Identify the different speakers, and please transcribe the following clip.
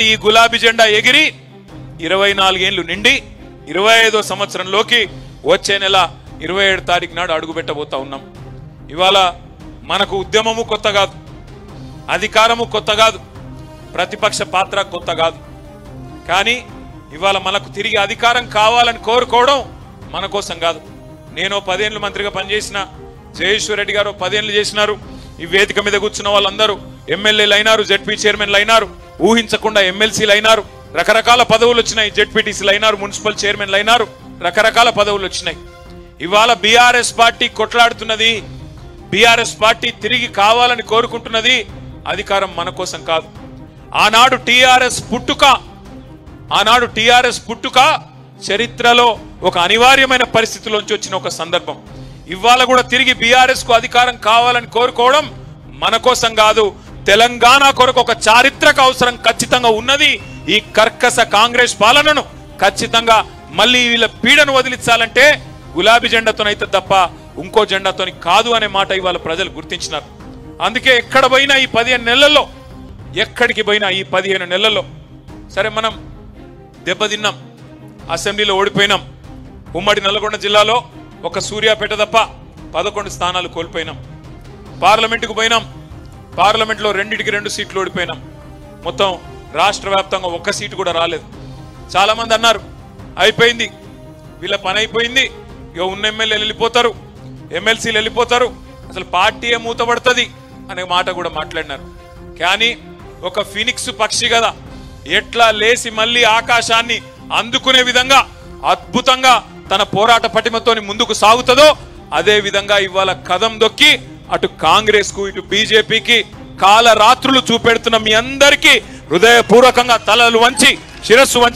Speaker 1: ఈ గులాబీ జెండా ఎగిరి 24 ఏళ్లు నిండి 25వ సంవత్సరంలోకి వచ్చే నెల 27 తారీఖు నాడు అడుగుపెట్టబోతా ఉన్నాం. ఇవాళ మనకు ఉద్యమము కొత్త కాదు, అధికారము కొత్త కాదు, ప్రతిపక్ష పాత్ర కొత్త కాదు. కానీ ఇవాళ మనకు తిరిగి అధికారం కావాలని కోరుకోవడం మన కోసం కాదు. నేను 10 ఏళ్ళు మంత్రిగా పనిచేసిన, జయేశ్వర్ రెడ్డి గారు 10 ఏళ్ళు చేసినారు. ఈ వేదిక మీద కూర్చున్న వాళ్ళందరూ ఎమ్మెల్యేలు అయినారు, జెడ్పీ చైర్మన్లు అయినారు, ఊహించకుండా ఎమ్మెల్సీలు అయినారు, రకరకాల పదవులు వచ్చినాయి, జెడ్పీటీసీలు అయినారు, మున్సిపల్ చైర్మన్లు అయినారు, రకరకాల పదవులు వచ్చినాయి. ఇవాళ బీఆర్ఎస్ పార్టీ కొట్లాడుతున్నది, బీఆర్ఎస్ పార్టీ తిరిగి కావాలని కోరుకుంటున్నది అధికారం మన కోసం కాదు. ఆనాడు టీఆర్ఎస్ పుట్టుక చరిత్రలో ఒక అనివార్యమైన పరిస్థితిలోంచి వచ్చిన ఒక సందర్భం. ఇవాళ కూడా తిరిగి బీఆర్ఎస్ కు అధికారం కావాలని కోరుకోవడం మన కోసం కాదు, తెలంగాణ కొరకు ఒక చారిత్రక అవసరం ఖచ్చితంగా ఉన్నది. ఈ కర్కశ కాంగ్రెస్ పాలనను ఖచ్చితంగా మళ్ళీ వీళ్ళ పీడను వదిలించాలంటే గులాబీ జెండాతోనైతే తప్ప ఇంకో జెండాతోని కాదు అనే మాట ఇవాళ ప్రజలు గుర్తించినారు. అందుకే ఎక్కడ పోయినా ఈ 15 నెలల్లో, ఎక్కడికి పోయినా ఈ 15 నెలల్లో సరే మనం దెబ్బతిన్నాం, అసెంబ్లీలో ఓడిపోయినాం. ఉమ్మడి నల్గొండ జిల్లాలో ఒక సూర్యాపేట తప్ప 11 స్థానాలు కోల్పోయినాం. పార్లమెంటుకు పోయినాం, పార్లమెంట్లో 2 సీట్లు ఓడిపోయినాం. మొత్తం రాష్ట్ర వ్యాప్తంగా 1 సీటు కూడా రాలేదు. చాలా మంది అన్నారు అయిపోయింది, వీళ్ళ పని అయిపోయింది, ఇక ఉన్న ఎమ్మెల్యేలు వెళ్ళిపోతారు, ఎమ్మెల్సీలు వెళ్ళిపోతారు, అసలు పార్టీయే మూతపడుతుంది అనే మాట కూడా మాట్లాడినారు. కానీ ఒక ఫినిక్స్ పక్షి కదా, ఎట్లా లేసి మళ్ళీ ఆకాశాన్ని అందుకునే విధంగా అద్భుతంగా తన పోరాట పటిమతోని ముందుకు సాగుతుందో అదే విధంగా ఇవాళ కదం దొక్కి అటు కాంగ్రెస్ కు ఇటు బీజేపీకి కాలరాత్రులు చూపెడుతున్న మీ అందరికీ హృదయపూర్వకంగా తలలు వంచి శిరస్సు వంచిన